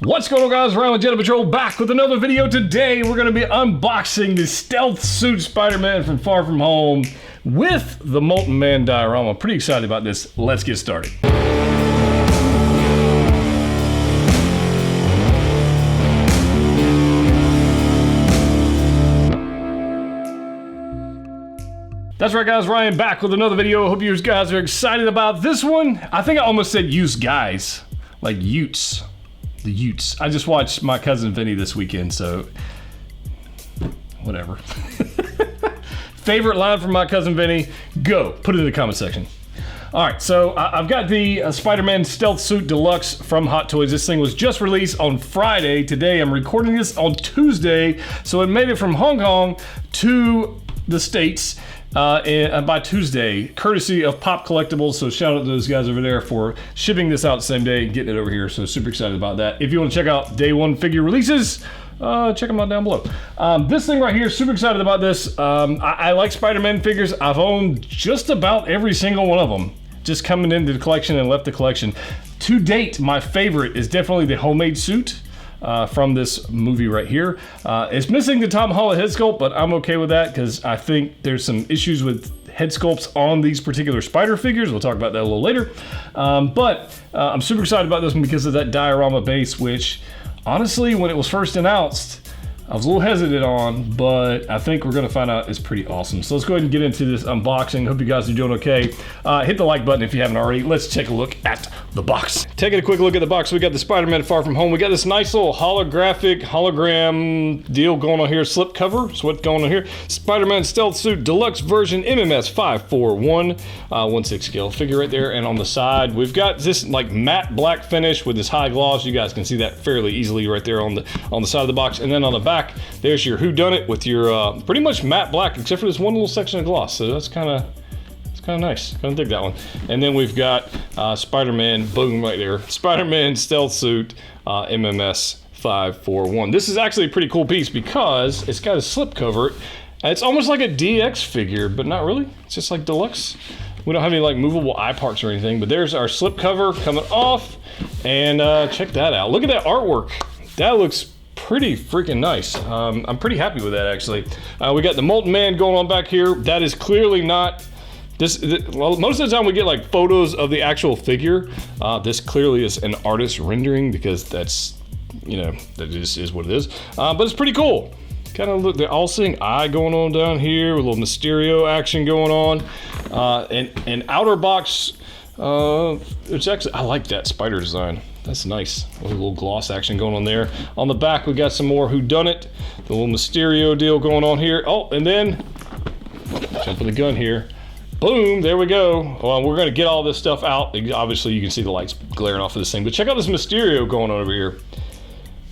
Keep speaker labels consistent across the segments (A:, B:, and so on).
A: What's going on, guys? Ryan with Jedha Patrol back with another video. Today we're going to be unboxing the stealth suit Spider-Man from Far From Home with the Molten Man diorama. I'm pretty excited about this. Let's get started. That's right, guys. Ryan back with another video. I hope you guys are excited about this one. I think I almost said use guys, like Utes. The Utes. I just watched My Cousin Vinny this weekend, so whatever. Favorite line from My Cousin Vinny? Go. Put it in the comment section. All right, so I've got the Spider-Man Stealth Suit Deluxe from Hot Toys. This thing was just released on Friday. Today I'm recording this on Tuesday, so it made it from Hong Kong to the States by Tuesday, courtesy of Pop Collectibles. So shout out to those guys over there for shipping this out the same day and getting it over here. So super excited about that. If you want to check out day one figure releases, check them out down below. This thing right here, super excited about this. I like Spider-Man figures. I've owned just about every single one of them, just coming into the collection and left the collection. To date, my favorite is definitely the homemade suit. From this movie right here. It's missing the Tom Holland head sculpt, but I'm okay with that because I think there's some issues with head sculpts on these particular Spider figures. We'll talk about that a little later. But I'm super excited about this one because of that diorama base, which honestly, when it was first announced, I was a little hesitant on, but I think we're gonna find out it's pretty awesome. So let's go ahead and get into this unboxing. Hope you guys are doing okay. Hit the like button if you haven't already. Let's take a look at the box. Taking a quick look at the box, we got the Spider-Man Far From Home. We got this nice little hologram deal going on here. Slip cover, so what's going on here? Spider-Man Stealth Suit Deluxe version MMS 541, 1/6 scale figure right there. And on the side, we've got this like matte black finish with this high gloss. You guys can see that fairly easily right there on the side of the box. And then on the back, there's your whodunit with your pretty much matte black, except for this one little section of gloss. So that's kind of nice. Kind of dig that one. And then we've got Spider-Man, boom, right there. Spider-Man Stealth Suit MMS 541. This is actually a pretty cool piece because it's got a slip cover. It's almost like a DX figure, but not really. It's just like deluxe. We don't have any like movable eye parts or anything, but there's our slip cover coming off. And check that out. Look at that artwork. That looks pretty freaking nice. I'm pretty happy with that, actually. We got the Molten Man going on back here. That is clearly not well, most of the time we get like photos of the actual figure. This clearly is an artist rendering because that's, you know, that is what it is. But it's pretty cool. Kind of look, the all-seeing eye going on down here with a little Mysterio action going on. And outer box, it's actually, I like that spider design. That's nice. A little gloss action going on there. On the back, we got some more whodunit. The little Mysterio deal going on here. Oh, and then, jumping the gun here. Boom, there we go. Well, we're gonna get all this stuff out. Obviously, you can see the lights glaring off of this thing, but check out this Mysterio going on over here.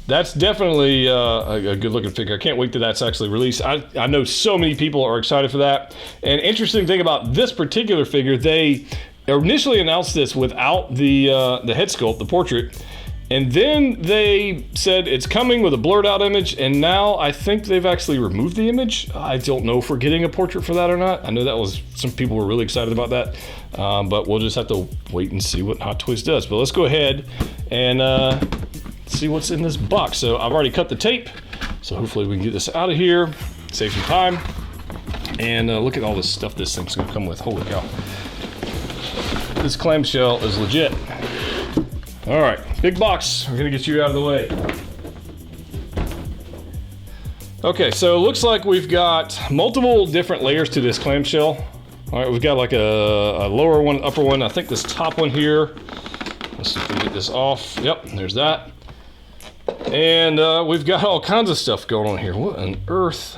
A: That's definitely a good looking figure. I can't wait till that's actually released. I know so many people are excited for that. And interesting thing about this particular figure, they initially announced this without the head sculpt, the portrait, and then they said it's coming with a blurred out image, and now I think they've actually removed the image. I don't know if we're getting a portrait for that or not. I know that was, some people were really excited about that, but we'll just have to wait and see what Hot Toys does. But let's go ahead and see what's in this box. So I've already cut the tape, so hopefully we can get this out of here, save some time, and look at all this stuff this thing's gonna come with. Holy cow. This clamshell is legit. All right, big box. We're gonna get you out of the way. Okay, so it looks like we've got multiple different layers to this clamshell. All right, we've got like a lower one, upper one. I think this top one here. Let's see if we can get this off. Yep, there's that. And we've got all kinds of stuff going on here. What on earth?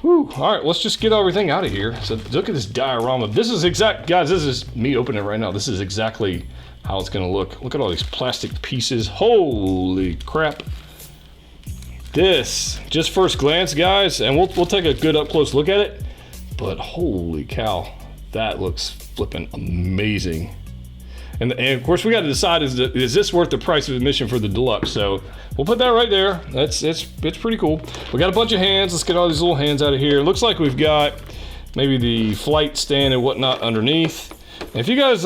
A: Whew. All right, let's just get everything out of here. So look at this diorama. This is guys, this is me opening it right now. This is exactly how it's gonna look. Look at all these plastic pieces. Holy crap. This, just first glance, guys, and we'll take a good up close look at it, but holy cow, that looks flipping amazing. And of course, we got to decide, is this worth the price of admission for the deluxe? So we'll put that right there. It's pretty cool. We got a bunch of hands. Let's get all these little hands out of here. Looks like we've got maybe the flight stand and whatnot underneath. And if you guys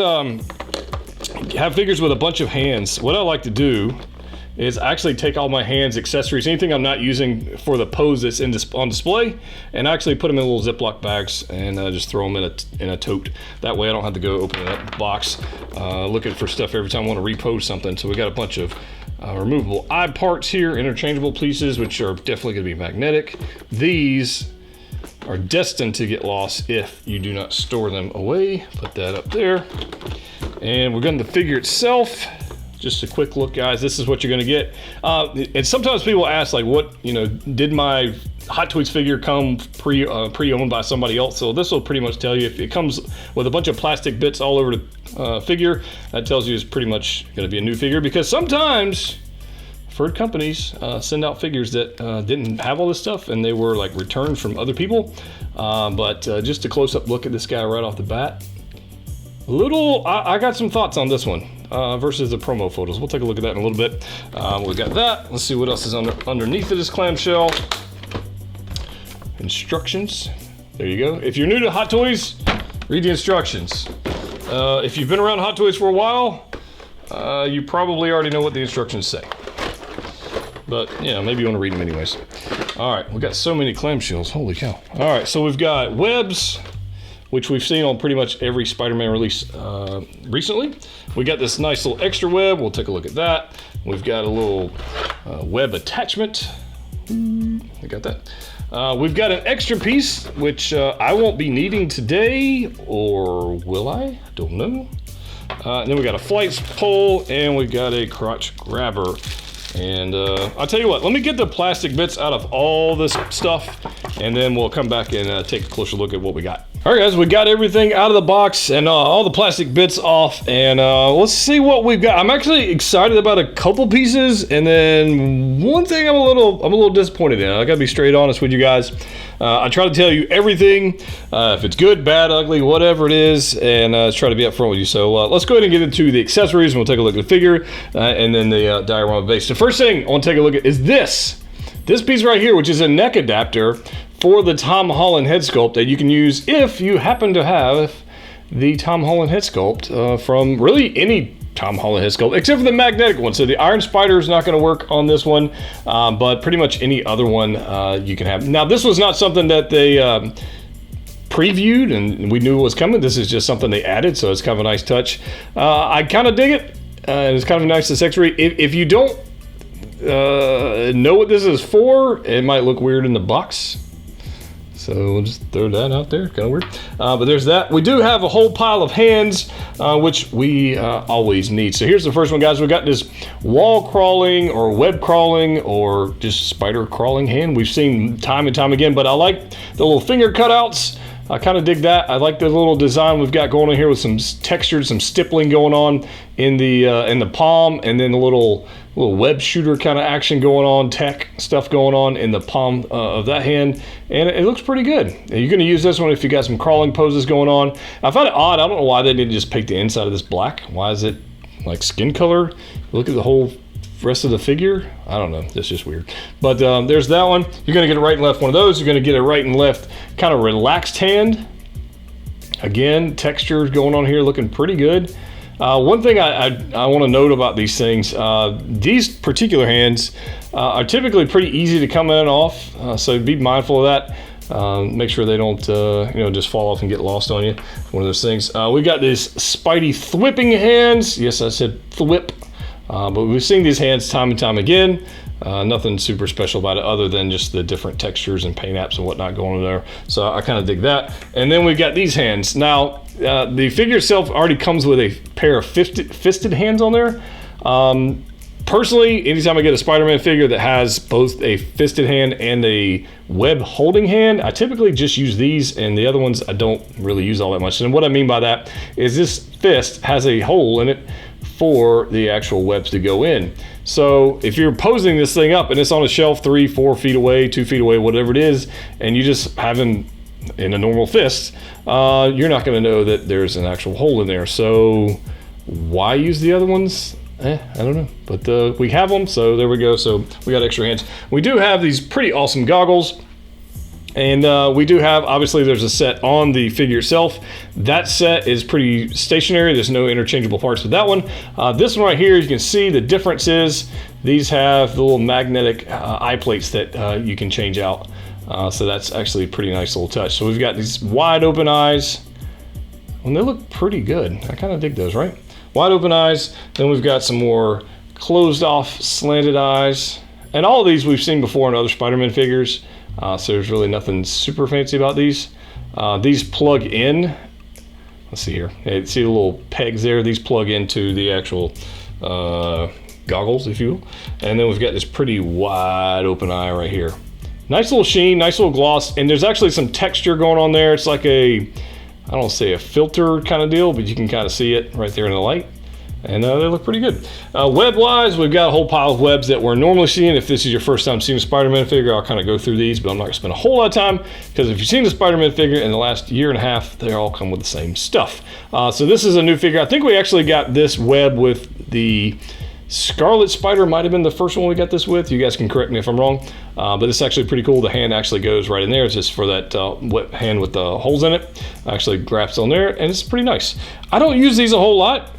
A: have figures with a bunch of hands, what I like to do is I actually take all my hands, accessories, anything I'm not using for the pose that's on display, and I actually put them in little Ziploc bags and just throw them in a tote. That way I don't have to go open that box looking for stuff every time I want to repose something. So we got a bunch of removable eye parts here, interchangeable pieces, which are definitely going to be magnetic. These are destined to get lost if you do not store them away. Put that up there. And we're going to the figure itself. Just a quick look, guys. This is what you're going to get. And sometimes people ask, like, what, you know, did my Hot Toys figure come pre-owned by somebody else? So this will pretty much tell you if it comes with a bunch of plastic bits all over the figure. That tells you it's pretty much going to be a new figure, because sometimes preferred companies send out figures that didn't have all this stuff and they were like returned from other people. But just a close-up look at this guy right off the bat. I got some thoughts on this one versus the promo photos. We'll take a look at that in a little bit. We got that. Let's see what else is underneath of this clamshell. Instructions. There you go. If you're new to Hot Toys, read the instructions. If you've been around Hot Toys for a while, you probably already know what the instructions say. But yeah, maybe you want to read them anyways. All right, we've got so many clamshells. Holy cow. All right, so we've got webs, which we've seen on pretty much every Spider-Man release recently. We got this nice little extra web. We'll take a look at that. We've got a little web attachment. We got that. We've got an extra piece, which I won't be needing today, or will I? Don't know. And then we got a flight pole, and we've got a crotch grabber. And I'll tell you what, let me get the plastic bits out of all this stuff, and then we'll come back and take a closer look at what we got. All right, guys, we got everything out of the box and all the plastic bits off, and let's see what we've got. I'm actually excited about a couple pieces, and then one thing I'm a little disappointed in. I gotta be straight honest with you guys. I try to tell you everything, if it's good, bad, ugly, whatever it is, and try to be upfront with you. So let's go ahead and get into the accessories, and we'll take a look at the figure, and then the diorama base. The first thing I want to take a look at is this piece right here, which is a neck adapter for the Tom Holland head sculpt that you can use if you happen to have the Tom Holland head sculpt from really any Tom Holland head sculpt, except for the magnetic one. So the Iron Spider is not going to work on this one, but pretty much any other one you can have. Now, this was not something that they previewed and we knew it was coming. This is just something they added, so it's kind of a nice touch. I kind of dig it, and it's kind of a nice accessory. If you don't know what this is for, it might look weird in the box. So we'll just throw that out there, kind of weird. But there's that. We do have a whole pile of hands, which we always need. So here's the first one, guys. We got this wall crawling or web crawling or just spider crawling hand. We've seen time and time again, but I like the little finger cutouts. I kind of dig that. I like the little design we've got going on here with some texture, some stippling going on in the palm, and then a little web shooter kind of action going on, tech stuff going on in the palm of that hand, and it looks pretty good. You're going to use this one if you got some crawling poses going on. I find it odd. I don't know why they didn't just paint the inside of this black. Why is it like skin color? Look at the whole rest of the figure. I don't know. That's just weird. But there's that one. You're going to get a right and left one of those. You're going to get a right and left kind of relaxed hand. Again, texture going on here looking pretty good. One thing I want to note about these things, these particular hands are typically pretty easy to come in and off, so be mindful of that. Make sure they don't just fall off and get lost on you. One of those things. We got this Spidey thwipping hands. Yes, I said thwip. But we've seen these hands time and time again. Nothing super special about it other than just the different textures and paint apps and whatnot going on there. So I kind of dig that. And then we've got these hands. Now, the figure itself already comes with a pair of fisted hands on there. Personally, anytime I get a Spider-Man figure that has both a fisted hand and a web holding hand, I typically just use these, and the other ones I don't really use all that much. And what I mean by that is this fist has a hole in it for the actual webs to go in. So if you're posing this thing up and it's on a shelf 3, 4 feet away, 2 feet away, whatever it is, and you just have them in a normal fist, you're not going to know that there's an actual hole in there. So why use the other ones? I don't know, but we have them, so there we go. So we got extra hands. We do have these pretty awesome goggles. And we do have, obviously there's a set on the figure itself. That set is pretty stationary. There's no interchangeable parts with that one. This one right here, you can see the difference is these have the little magnetic eye plates that you can change out. So that's actually a pretty nice little touch. So we've got these wide open eyes, and they look pretty good. I kind of dig those, right? Wide open eyes. Then we've got some more closed off slanted eyes. And all of these we've seen before in other Spider-Man figures. So there's really nothing super fancy about these. These plug in. Let's see here. Hey, see the little pegs there? These plug into the actual goggles, if you will. And then we've got this pretty wide open eye right here. Nice little sheen, nice little gloss, and there's actually some texture going on there. It's like a, I don't say a filter kind of deal, but you can kind of see it right there in the light. And they look pretty good. Web-wise, we've got a whole pile of webs that we're normally seeing. If this is your first time seeing a Spider-Man figure, I'll kind of go through these, but I'm not gonna spend a whole lot of time, because if you've seen the Spider-Man figure in the last year and a half, they all come with the same stuff. So this is a new figure. I think we actually got this web with the Scarlet Spider, might have been the first one we got this with. You guys can correct me if I'm wrong, but it's actually pretty cool. The hand actually goes right in there. It's just for that hand with the holes in it. Actually grabs on there, and it's pretty nice. I don't use these a whole lot.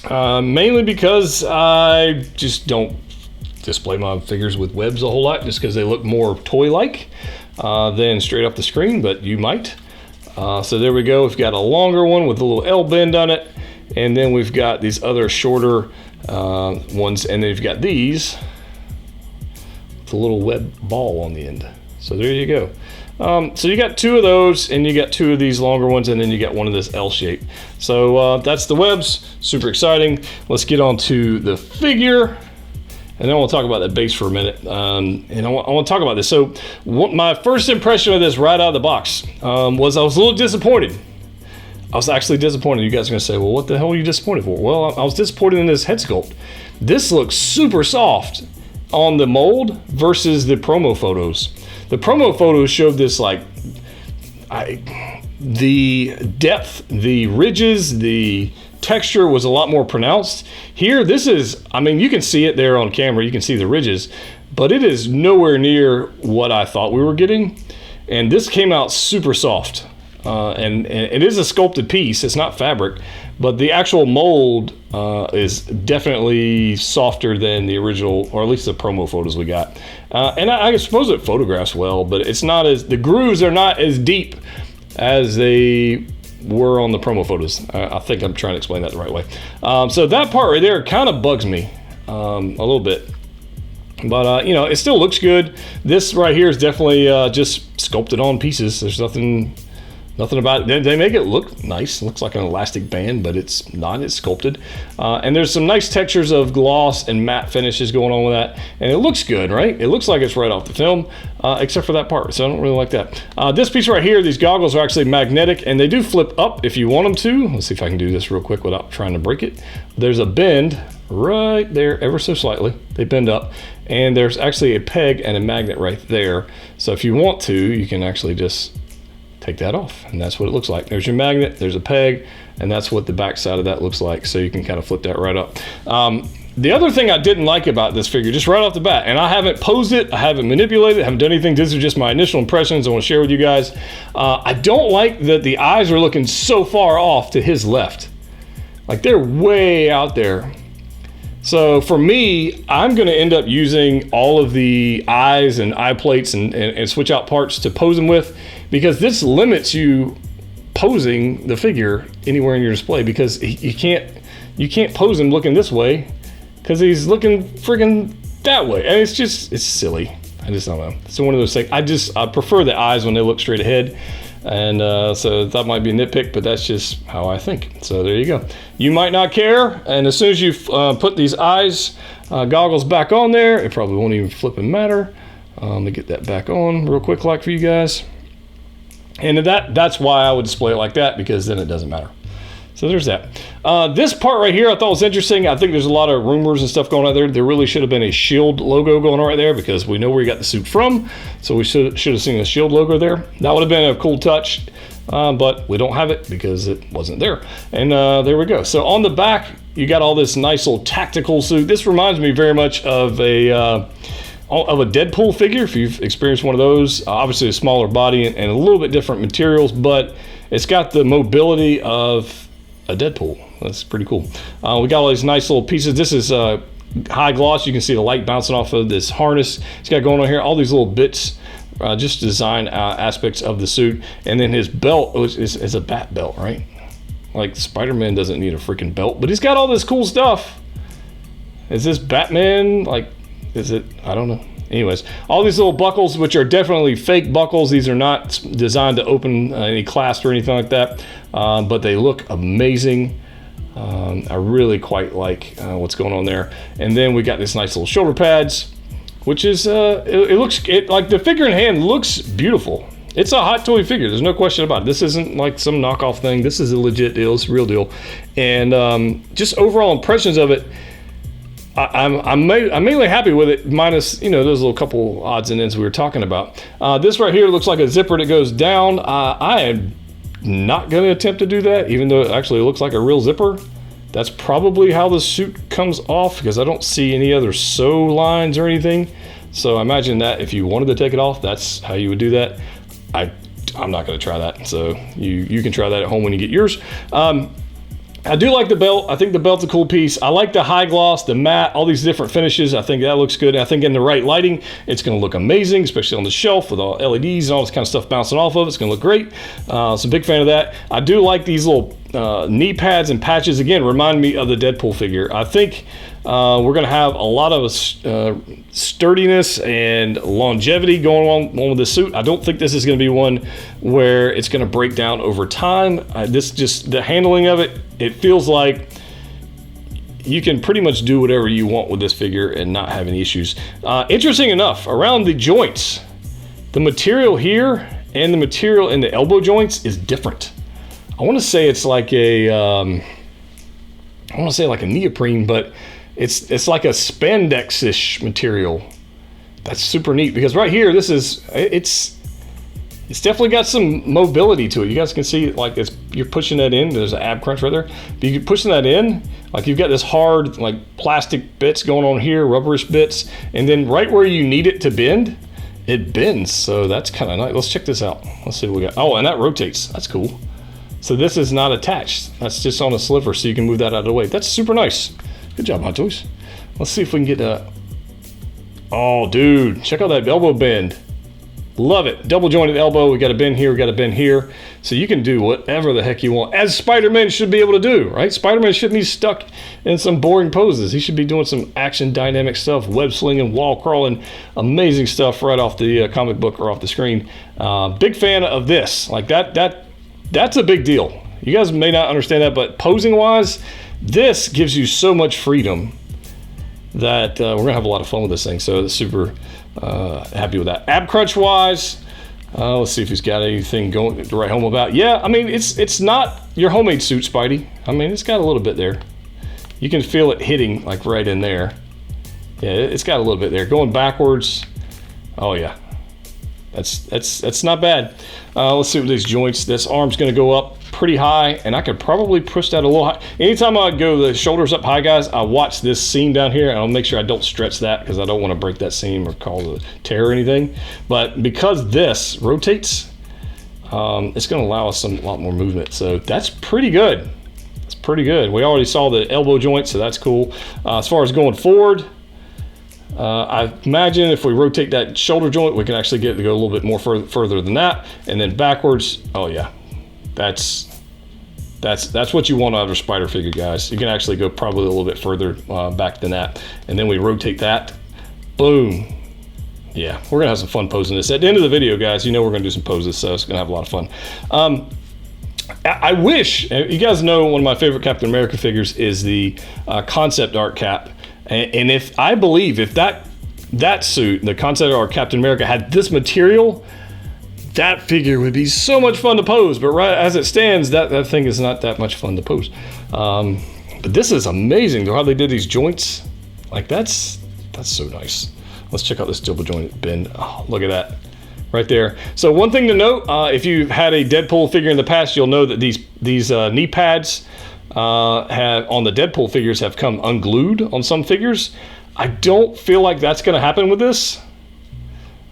A: Mainly because I just don't display my figures with webs a whole lot, just because they look more toy-like than straight off the screen, but you might. So there we go. We've got a longer one with a little L bend on it, and then we've got these other shorter ones, and then you've got these with a little web ball on the end. So there you go. So you got two of those, and you got two of these longer ones, and then you got one of this L shape. So that's the webs. Super exciting. Let's get on to the figure, and then we'll talk about that base for a minute. And I want to talk about this. So my first impression of this right out of the box was I was a little disappointed. I was actually disappointed. You guys are going to say, well, what the hell are you disappointed for? Well, I was disappointed in this head sculpt. This looks super soft on the mold versus the promo photos. The promo photos showed this like the depth, the ridges, the texture was a lot more pronounced. Here, this is, I mean, you can see it there on camera. You can see the ridges, but it is nowhere near what I thought we were getting. And this came out super soft. And it is a sculpted piece. It's not fabric, but the actual mold is definitely softer than the original, or at least the promo photos we got. And I suppose it photographs well, but it's not as, the grooves are not as deep as they were on the promo photos. I think I'm trying to explain that the right way. So that part right there kind of bugs me a little bit. But, you know, it still looks good. This right here is definitely just sculpted on pieces. There's nothing about it. They make it look nice. It looks like an elastic band, but it's not. It's sculpted. And there's some nice textures of gloss and matte finishes going on with that. And it looks good, right? It looks like it's right off the film, except for that part. So I don't really like that. This piece right here, these goggles are actually magnetic, and they do flip up if you want them to. Let's see if I can do this real quick without trying to break it. There's a bend right there, ever so slightly. They bend up. And there's actually a peg and a magnet right there. So if you want to, you can actually just take that off, and that's what it looks like. There's your magnet, there's a peg, and that's what the back side of that looks like. So you can kind of flip that right up. The other thing I didn't like about this figure, just right off the bat, and I haven't posed it, I haven't manipulated it, haven't done anything. This is just my initial impressions I want to share with you guys. I don't like that the eyes are looking so far off to his left. Like they're way out there. So for me, I'm going to end up using all of the eyes and eye plates and switch out parts to pose them with, because this limits you posing the figure anywhere in your display, because you can't pose him looking this way because he's looking friggin' that way, and it's silly. I just don't know. So one of those things. I prefer the eyes when they look straight ahead. And so that might be a nitpick, but that's just how I think. So there you go. You might not care, and as soon as you put these eyes goggles back on there, it probably won't even flip and matter. Let me get that back on real quick like for you guys. And that's why I would display it like that, because then it doesn't matter. So there's that. This part right here I thought was interesting. I think there's a lot of rumors and stuff going on there. There really should have been a SHIELD logo going on right there, because we know where you got the suit from. So we should have seen the SHIELD logo there. That would have been a cool touch, but we don't have it because it wasn't there. And there we go. So on the back, you got all this nice little tactical suit. This reminds me very much of a Deadpool figure, if you've experienced one of those. Obviously a smaller body and a little bit different materials, but it's got the mobility of a Deadpool. That's pretty cool. We got all these nice little pieces. This is high gloss. You can see the light bouncing off of this harness he's got going on here. All these little bits, just design aspects of the suit. And then his belt is a bat belt, right? Like Spider-Man doesn't need a freaking belt, but he's got all this cool stuff. Is this Batman? Like, is it? I don't know. Anyways, all these little buckles, which are definitely fake buckles. These are not designed to open any clasp or anything like that, but they look amazing. I really quite like what's going on there. And then we got this nice little shoulder pads, which is, it looks, like the figure in hand looks beautiful. It's a hot toy figure. There's no question about it. This isn't like some knockoff thing. This is a legit deal. It's a real deal. And just overall impressions of it, I'm mainly happy with it, minus, you know, those little couple odds and ends we were talking about. This right here looks like a zipper that goes down. I am not going to attempt to do that, even though it actually looks like a real zipper. That's probably how the suit comes off, because I don't see any other sew lines or anything. So I imagine that if you wanted to take it off, that's how you would do that. I'm not going to try that. So you can try that at home when you get yours. I do like the belt. I think the belt's a cool piece. I like the high gloss, the matte, all these different finishes. I think that looks good. I think in the right lighting, it's going to look amazing, especially on the shelf with all LEDs and all this kind of stuff bouncing off of it. It's going to look great. So I'm a big fan of that. I do like these little knee pads and patches. Again, remind me of the Deadpool figure. I think we're going to have a lot of sturdiness and longevity going on with the suit. I don't think this is going to be one where it's going to break down over time. The handling of it, it feels like you can pretty much do whatever you want with this figure and not have any issues. Interesting enough, around the joints, the material here and the material in the elbow joints is different. I want to say it's like a neoprene, but it's like a spandex-ish material. That's super neat, because right here, it's definitely got some mobility to it. You guys can see, like, you're pushing that in. There's an ab crunch right there. But you're pushing that in, like, you've got this hard, like, plastic bits going on here, rubberish bits, and then right where you need it to bend, it bends. So that's kind of nice. Let's check this out. Let's see what we got. Oh, and that rotates. That's cool. So this is not attached. That's just on a sliver, so you can move that out of the way. That's super nice. Good job, Hot Toys. Let's see if we can get a... Oh, dude, check out that elbow bend. Love it. Double jointed elbow. We got a bend here, we got a bend here. So you can do whatever the heck you want, as Spider-Man should be able to do, right? Spider-Man shouldn't be stuck in some boring poses. He should be doing some action dynamic stuff, web slinging, wall crawling, amazing stuff right off the comic book or off the screen. Big fan of this. Like that's a big deal. You guys may not understand that, but posing wise, this gives you so much freedom that we're gonna have a lot of fun with this thing. So super happy with that. Ab crunch wise, let's see if he's got anything going to write home about. Yeah, I mean, it's not your homemade suit, Spidey. I mean, it's got a little bit there. You can feel it hitting like right in there. Yeah, it's got a little bit there. Going backwards. Oh yeah, that's not bad. Let's see what these joints. This arm's gonna go up pretty high, and I could probably push that a little high. Anytime I go the shoulders up high, guys, I watch this seam down here, and I'll make sure I don't stretch that, because I don't want to break that seam or cause a tear or anything. But because this rotates, it's going to allow us a lot more movement. So that's pretty good. It's pretty good. We already saw the elbow joint, so that's cool. As far as going forward, I imagine if we rotate that shoulder joint, we can actually get to go a little bit more further than that. And then backwards, oh yeah, that's what you want out of a Spider figure, guys. You can actually go probably a little bit further back than that. And then we rotate that, boom. Yeah, we're gonna have some fun posing this. At the end of the video, guys, you know we're gonna do some poses, so it's gonna have a lot of fun. I wish, you guys know one of my favorite Captain America figures is the concept art Cap. And if that suit, the concept art Captain America, had this material, that figure would be so much fun to pose. But right as it stands, that thing is not that much fun to pose. But this is amazing, though, how they did these joints. Like, that's so nice. Let's check out this double jointed bend. Oh, look at that right there. So one thing to note, if you've had a Deadpool figure in the past, you'll know that these knee pads on the Deadpool figures have come unglued on some figures. I don't feel like that's going to happen with this.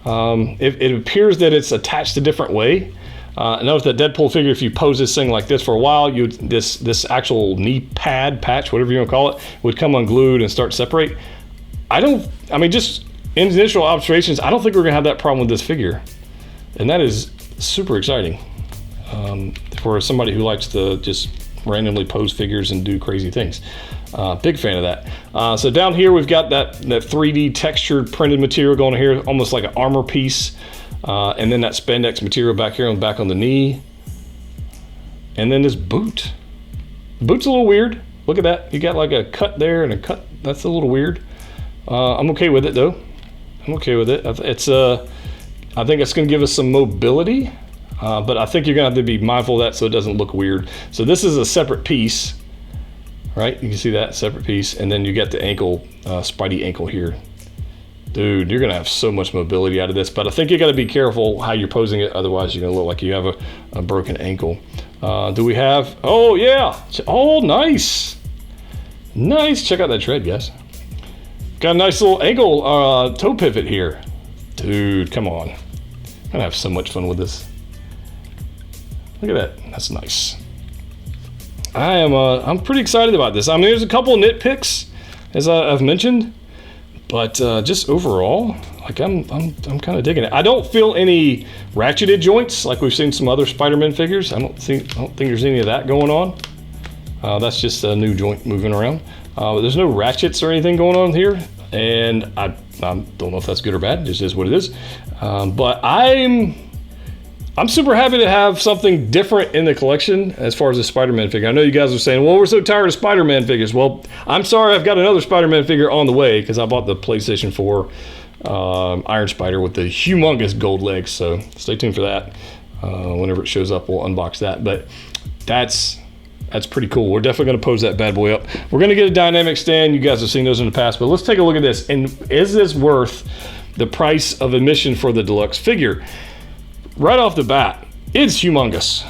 A: It appears that it's attached a different way. Notice that Deadpool figure, if you pose this thing like this for a while, this actual knee pad, patch, whatever you want to call it, would come unglued and start to separate. I mean, just in initial observations, I don't think we're going to have that problem with this figure. And that is super exciting for somebody who likes to just randomly pose figures and do crazy things. Big fan of that. So down here, we've got that 3D textured printed material going here, almost like an armor piece. And then that spandex material back here on the back on the knee. And then this boot. The boot's a little weird. Look at that. You got like a cut there and a cut. That's a little weird. I'm okay with it though. I'm okay with it. I think it's going to give us some mobility. But I think you're going to have to be mindful of that so it doesn't look weird. So this is a separate piece. Right? You can see that separate piece. And then you get the ankle, Spidey ankle here. Dude, you're gonna have so much mobility out of this, but I think you gotta be careful how you're posing it, otherwise you're gonna look like you have a broken ankle. Do we have, oh yeah, oh nice. Nice, check out that tread, guys. Got a nice little ankle toe pivot here. Dude, come on. I'm gonna have so much fun with this. Look at that, that's nice. I'm pretty excited about this. I mean, there's a couple of nitpicks, as I've mentioned. But just overall, like I'm kind of digging it. I don't feel any ratcheted joints like we've seen some other Spider-Man figures. I don't think there's any of that going on. That's just a new joint moving around. But there's no ratchets or anything going on here, and I don't know if that's good or bad. It just is what it is. But I'm super happy to have something different in the collection as far as the Spider-Man figure. I know you guys are saying, well, we're so tired of Spider-Man figures. Well, I'm sorry, I've got another Spider-Man figure on the way because I bought the PlayStation 4 Iron Spider with the humongous gold legs. So stay tuned for that. Whenever it shows up, we'll unbox that. But that's pretty cool. We're definitely going to pose that bad boy up. We're going to get a dynamic stand. You guys have seen those in the past, but let's take a look at this. And is this worth the price of admission for the deluxe figure? Right off the bat, it's humongous.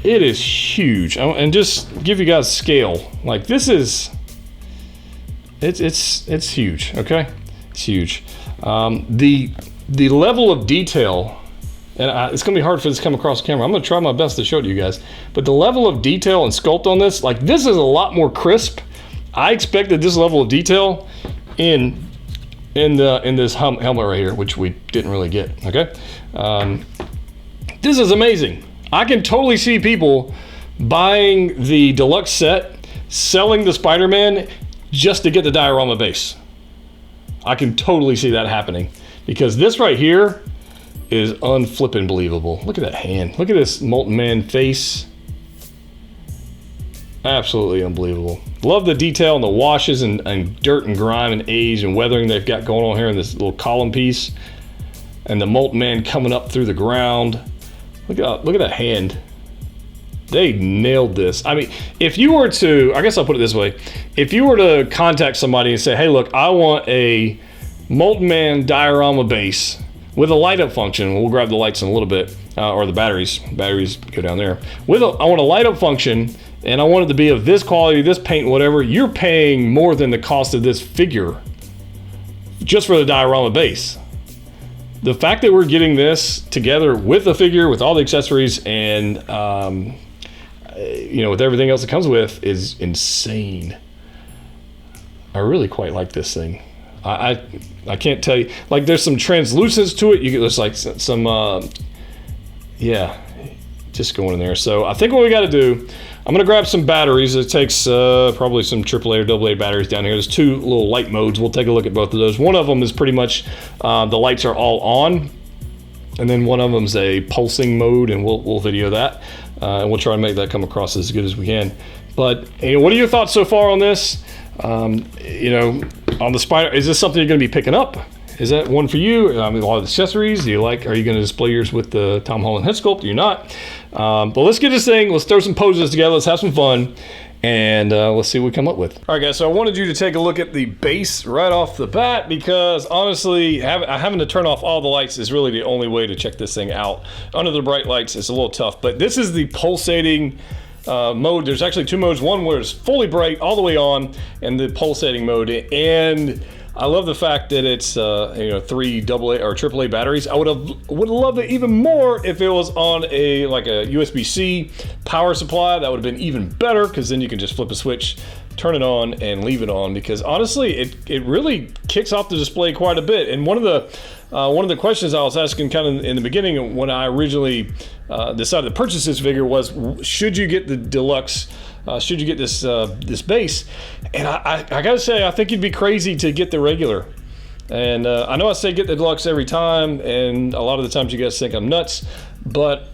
A: It is huge. And just give you guys scale. Like this is, it's huge. Okay, it's huge. The level of detail, and it's gonna be hard for this to come across the camera. I'm gonna try my best to show it to you guys. But the level of detail and sculpt on this, like this is a lot more crisp. I expected this level of detail in this helmet right here, which we didn't really get. Okay. This is amazing. I can totally see people buying the deluxe set, selling the Spider-Man just to get the diorama base. I can totally see that happening because this right here is unflippin' believable. Look at that hand. Look at this Molten Man face. Absolutely unbelievable. Love the detail and the washes and dirt and grime and age and weathering they've got going on here in this little column piece. And the Molten Man coming up through the ground. Look at that hand. They nailed this. I mean, if you were to, I guess I'll put it this way. If you were to contact somebody and say, hey, look, I want a Molten Man diorama base with a light up function. We'll grab the lights in a little bit, or the batteries. Batteries go down there. I want a light up function, and I want it to be of this quality, this paint, whatever. You're paying more than the cost of this figure just for the diorama base. The fact that we're getting this together with the figure, with all the accessories, and with everything else it comes with, is insane. I really quite like this thing. I can't tell you. Like, there's some translucence to it. You get there's like some just going in there. So I think what we got to do, I'm gonna grab some batteries. It takes probably some AAA or AA batteries down here. There's two little light modes. We'll take a look at both of those. One of them is pretty much the lights are all on, and then one of them is a pulsing mode, and we'll video that, and we'll try to make that come across as good as we can. But what are your thoughts so far on this? On the Spider, is this something you're going to be picking up? Is that one for you? I mean, a lot of accessories. Are you going to display yours with the Tom Holland head sculpt? You're not. But let's get this thing. Let's throw some poses together. Let's have some fun, and let's see what we come up with. All right, guys. So I wanted you to take a look at the base right off the bat because honestly, having to turn off all the lights is really the only way to check this thing out. Under the bright lights, it's a little tough. But this is the pulsating mode. There's actually two modes. One where it's fully bright all the way on, and the pulsating mode. And I love the fact that it's 3 AA or AAA batteries. I would have loved it even more if it was on a USB-C power supply. That would have been even better, because then you can just flip a switch, turn it on, and leave it on, because honestly it really kicks off the display quite a bit. And one of the questions I was asking kind of in the beginning when I originally decided to purchase this figure was, should you get the Deluxe? Should you get this base? And I gotta say, I think you'd be crazy to get the regular. And I know I say get the Deluxe every time, and a lot of the times you guys think I'm nuts, but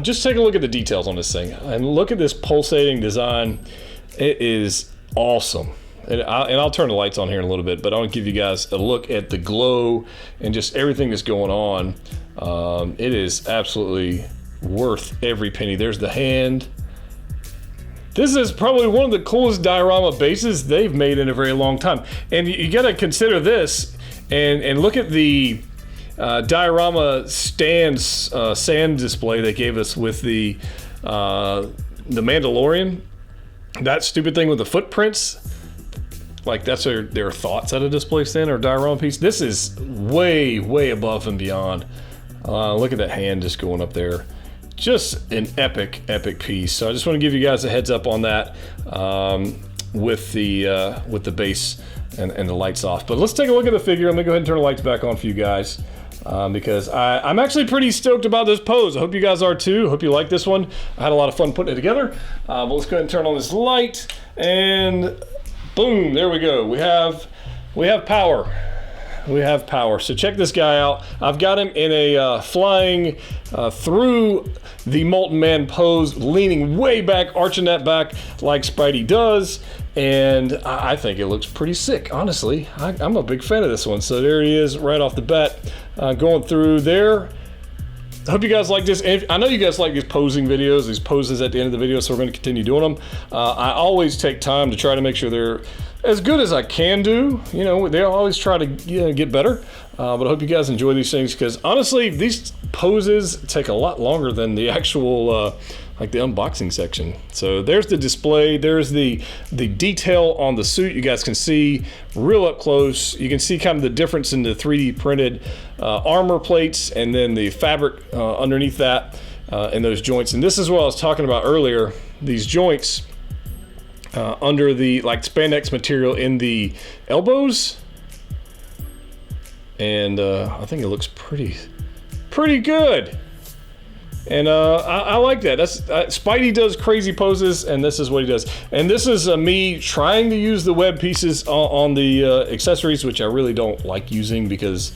A: just take a look at the details on this thing and look at this pulsating design. It is awesome. And I'll turn the lights on here in a little bit, but I want to give you guys a look at the glow and just everything that's going on. It is absolutely worth every penny. There's the hand. This is probably one of the coolest diorama bases they've made in a very long time. And you got to consider this and look at the diorama sand display they gave us with the Mandalorian. That stupid thing with the footprints. Like, that's their thoughts at a display stand or diorama piece. This is way, way above and beyond. Look at that hand just going up there. Just an epic, epic piece. So I just want to give you guys a heads up on that with the base and the lights off. But let's take a look at the figure. I'm gonna go ahead and turn the lights back on for you guys because I'm actually pretty stoked about this pose. I hope you guys are too. I hope you like this one. I had a lot of fun putting it together. But let's go ahead and turn on this light, and boom, there we go. We have power. We have power. So check this guy out. I've got him in a flying through the Molten Man pose, leaning way back, arching that back like Spidey does. And I think it looks pretty sick, honestly. I'm a big fan of this one. So there he is right off the bat, going through there. I hope you guys like this. And I know you guys like these posing videos, these poses at the end of the video, so we're going to continue doing them. I always take time to try to make sure they're as good as I can do. You know, they always try to get better. But I hope you guys enjoy these things, because honestly, these poses take a lot longer than the actual like the unboxing section. So there's the display. There's the detail on the suit. You guys can see real up close. You can see kind of the difference in the 3D printed armor plates and then the fabric underneath that and those joints. And this is what I was talking about earlier. These joints under the spandex material in the elbows. And I think it looks pretty good. And I like that. That's Spidey does crazy poses, and this is what he does. And this is me trying to use the web pieces on the accessories, which I really don't like using, because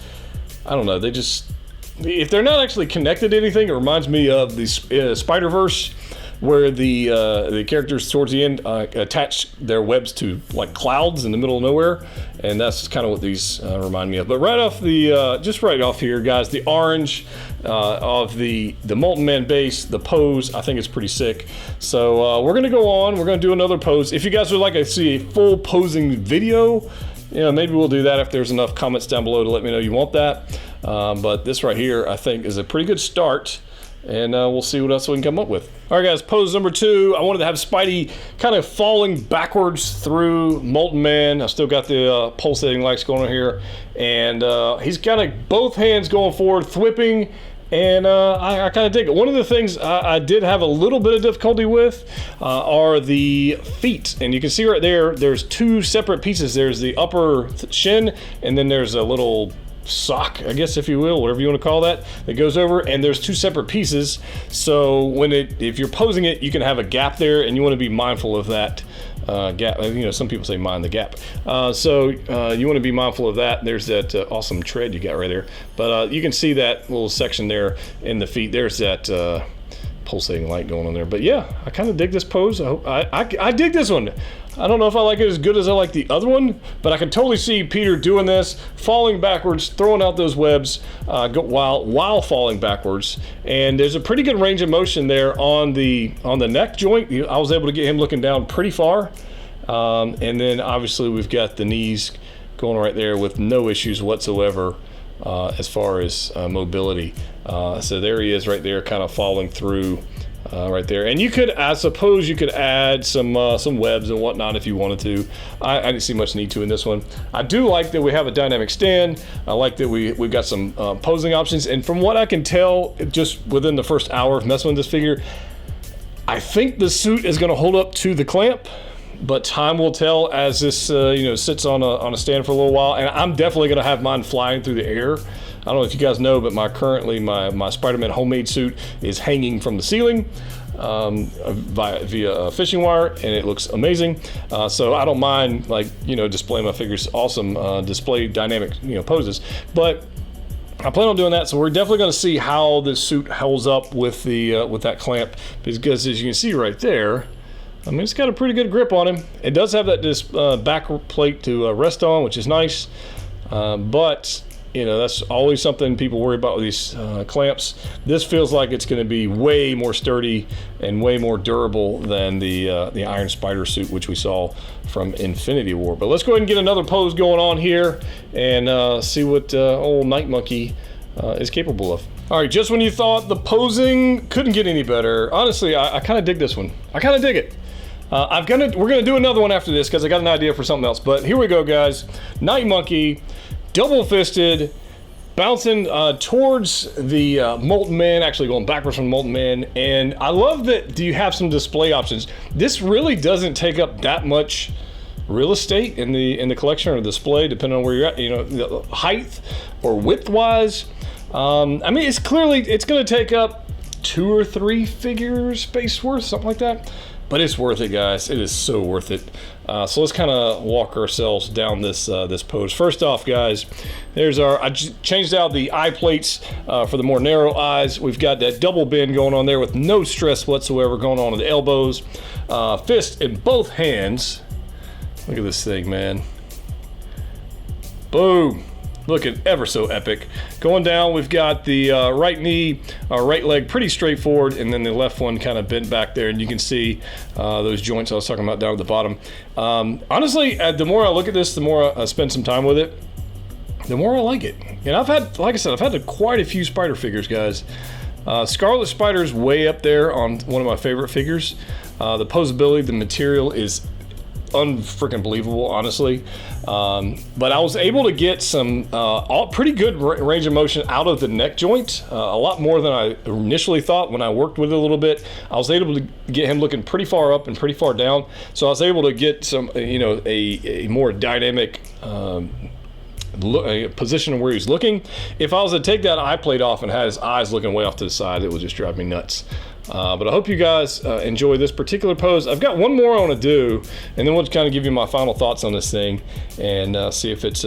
A: I don't know, they just, if they're not actually connected to anything, it reminds me of the Spider-Verse, where the characters towards the end attach their webs to like clouds in the middle of nowhere, and that's kind of what these remind me of. But right off the just right off here, guys, the orange of the Molten Man base, the pose, I think it's pretty sick. So we're gonna go on. We're gonna do another pose. If you guys would like to see a full posing video, maybe we'll do that if there's enough comments down below to let me know you want that. But this right here, I think, is a pretty good start. And we'll see what else we can come up with. All right, guys, pose number 2. I wanted to have Spidey kind of falling backwards through Molten Man. I still got the pulsating lights going on here. And he's kind of both hands going forward, thwipping. And I kind of dig it. One of the things I did have a little bit of difficulty with are the feet. And you can see right there, there's 2 separate pieces. There's the upper shin, and then there's a little sock, I guess, if you will, whatever you want to call that goes over, and there's 2 separate pieces. So if you're posing it, you can have a gap there, and you want to be mindful of that gap. Some people say mind the gap. So you want to be mindful of that. There's that awesome tread you got right there. But you can see that little section there in the feet. There's that pulsating light going on there. But yeah, I kind of dig this pose. I dig this one. I don't know if I like it as good as I like the other one, but I can totally see Peter doing this, falling backwards, throwing out those webs while falling backwards. And there's a pretty good range of motion there on the neck joint. I was able to get him looking down pretty far. And then obviously we've got the knees going right there with no issues whatsoever as far as mobility. So there he is right there, kind of falling through right there. And you could, I suppose you could add some webs and whatnot if you wanted to. I didn't see much need to in this one. I do like that we have a dynamic stand. I like that we've got some posing options. And from what I can tell, just within the first hour of messing with this figure, I think the suit is going to hold up to the clamp. But time will tell as this sits on a stand for a little while. And I'm definitely going to have mine flying through the air. I don't know if you guys know, but my Spider-Man homemade suit is hanging from the ceiling via a fishing wire, and it looks amazing. So I don't mind displaying my figures, awesome display dynamic poses. But I plan on doing that, so we're definitely going to see how this suit holds up with the with that clamp, because as you can see right there, I mean, it's got a pretty good grip on him. It does have that back plate to rest on, which is nice, but that's always something people worry about with these clamps. This feels like it's going to be way more sturdy and way more durable than the Iron Spider suit, which we saw from Infinity War. But let's go ahead and get another pose going on here and see what old Night Monkey is capable of. All right, just when you thought the posing couldn't get any better, honestly, I kind of dig this one. I kind of dig it. We're gonna do another one after this because I got an idea for something else. But here we go, guys. Night Monkey, double-fisted, bouncing towards the Molten Man, actually going backwards from Molten Man. And I love that you have some display options. This really doesn't take up that much real estate in the collection or display, depending on where you're at, the height or width-wise. I mean, it's going to take up 2 or 3 figure space worth, something like that. But it's worth it, guys. It is so worth it. So let's kind of walk ourselves down this pose. First off, guys, I changed out the eye plates for the more narrow eyes. We've got that double bend going on there with no stress whatsoever going on at the elbows. Fist in both hands. Look at this thing, man. Boom. Looking ever so epic. Going down, we've got the right knee, right leg pretty straightforward, and then the left one kind of bent back there, and you can see those joints I was talking about down at the bottom. Honestly, the more I look at this, the more I spend some time with it, the more I like it. And I've had quite a few Spider figures, guys. Scarlet Spider's way up there on one of my favorite figures. The posability, the material is unfreaking believable, honestly. But I was able to get some pretty good range of motion out of the neck joint, a lot more than I initially thought when I worked with it a little bit. I was able to get him looking pretty far up and pretty far down, so I was able to get some a more dynamic position where he's looking. If I was to take that eye plate off and had his eyes looking way off to the side, it would just drive me nuts. But I hope you guys enjoy this particular pose. I've got one more I want to do, and then we'll kind of give you my final thoughts on this thing and see if it's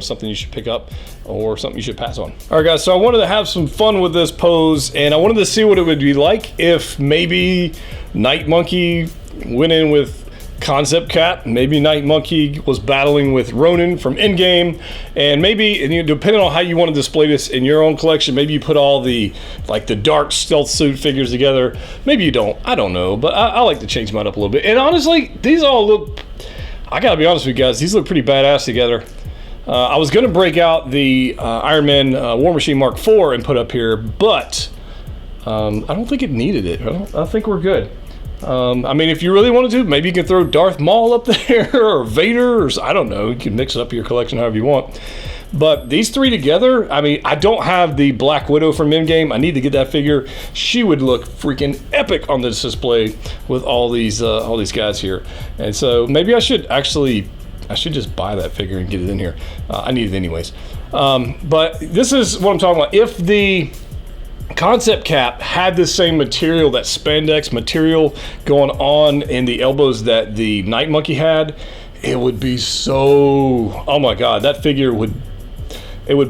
A: something you should pick up or something you should pass on. All right, guys, so I wanted to have some fun with this pose, and I wanted to see what it would be like if maybe Night Monkey went in with Concept Cap, maybe Night Monkey was battling with Ronin from Endgame, and maybe, depending on how you want to display this in your own collection, maybe you put all the dark stealth suit figures together. Maybe you don't. I don't know, but I like to change mine up a little bit. And honestly, these all look, I gotta be honest with you guys, these look pretty badass together. I was gonna break out the Iron Man War Machine Mark IV and put up here, but I don't think it needed it. I think we're good. I mean, if you really wanted to, maybe you can throw Darth Maul up there or Vader, or I don't know. You can mix it up your collection however you want. But these three together, I mean, I don't have the Black Widow from Endgame. I need to get that figure. She would look freaking epic on this display with all these guys here. And so maybe I should just buy that figure and get it in here. I need it anyways. But this is what I'm talking about. If the Concept Cap had the same material, that spandex material going on in the elbows that the Night Monkey had, it would be so, oh my god, that figure would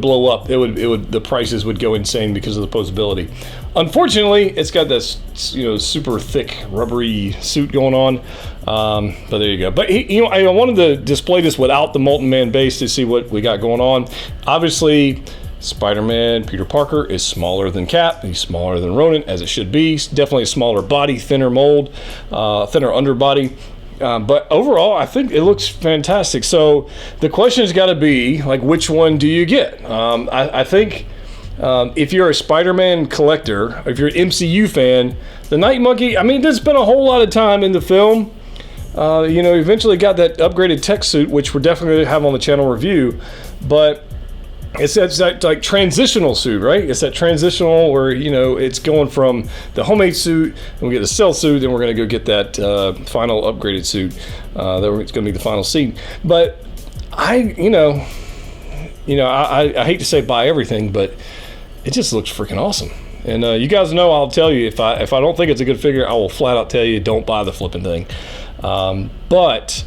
A: blow up. The prices would go insane because of the posability. Unfortunately, it's got this super thick rubbery suit going on. But there you go. But I wanted to display this without the Molten Man base to see what we got going on. Obviously, Spider-Man Peter Parker is smaller than Cap. He's smaller than Ronin, as it should be. Definitely a smaller body, thinner mold, thinner underbody. But overall, I think it looks fantastic. So the question has got to be, which one do you get? I think if you're a Spider-Man collector, if you're an MCU fan, the Night Monkey, I mean, there's spent a whole lot of time in the film. You know, eventually got that upgraded tech suit, which we're definitely going to have on the channel review, but it's that like transitional suit, right? It's that transitional where, you know, it's going from the homemade suit, and we get the stealth suit, then we're going to go get that final upgraded suit. It's going to be the final scene. But I hate to say buy everything, but it just looks freaking awesome. And you guys know, I'll tell you, if I don't think it's a good figure, I will flat out tell you, don't buy the flipping thing. But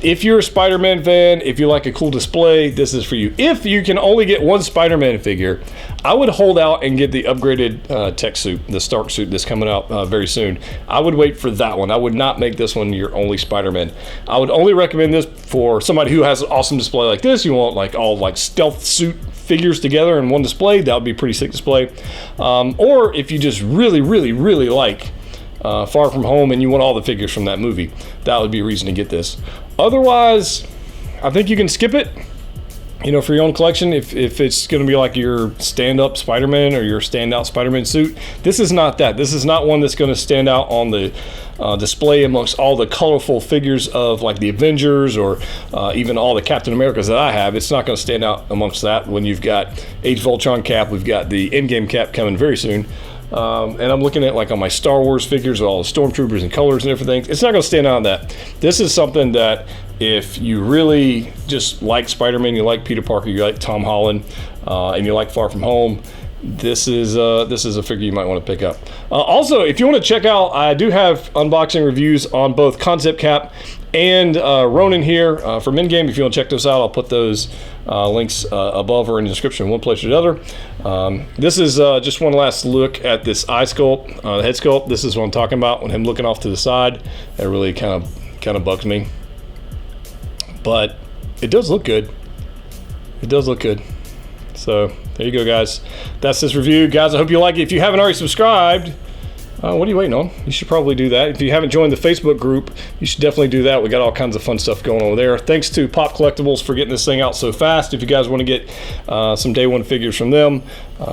A: if you're a Spider-Man fan, if you like a cool display, this is for you. If you can only get one Spider-Man figure, I would hold out and get the upgraded tech suit, the Stark suit that's coming out very soon. I would wait for that one. I would not make this one your only Spider-Man. I would only recommend this for somebody who has an awesome display like this. You want like all like stealth suit figures together in one display. That would be a pretty sick display. Or if you just really, really, really like Far From Home and you want all the figures from that movie, that would be a reason to get this. Otherwise, I think you can skip it, you know, for your own collection. If it's going to be like your stand-up Spider-Man or your standout Spider-Man suit, this is not that. This is not one that's going to stand out on the display amongst all the colorful figures of like the Avengers or even all the Captain Americas that I have. It's not going to stand out amongst that when you've got Age of Ultron cap. We've got the Endgame cap coming very soon. And I'm looking at like on my Star Wars figures with all the stormtroopers and colors and everything. It's not going to stand out on that. This is something that if you really just like Spider-Man, you like Peter Parker, you like Tom Holland, and you like Far From Home, this is a figure you might want to pick up. Also, if you want to check out, I do have unboxing reviews on both Concept Cap and Ronin here from Endgame. If you want to check those out, I'll put those links above or in the description, one place or the other. This is just one last look at this eye sculpt, the head sculpt. This is what I'm talking about when him looking off to the side. That really kind of bugs me. But it does look good. It does look good. So there you go, guys. That's this review. Guys, I hope you like it. If you haven't already subscribed, what are you waiting on? You should probably do that. If you haven't joined the Facebook group, you should definitely do that. We got all kinds of fun stuff going on there. Thanks to Pop Collectibles for getting this thing out so fast. If you guys want to get some day one figures from them,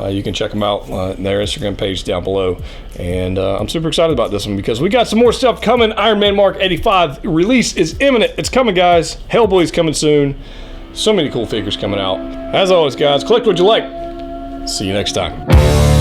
A: you can check them out on their Instagram page down below. And I'm super excited about this one because we got some more stuff coming. Iron Man Mark 85 release is imminent. It's coming, guys. Hellboy's coming soon. So many cool figures coming out. As always, guys, collect what you like. See you next time.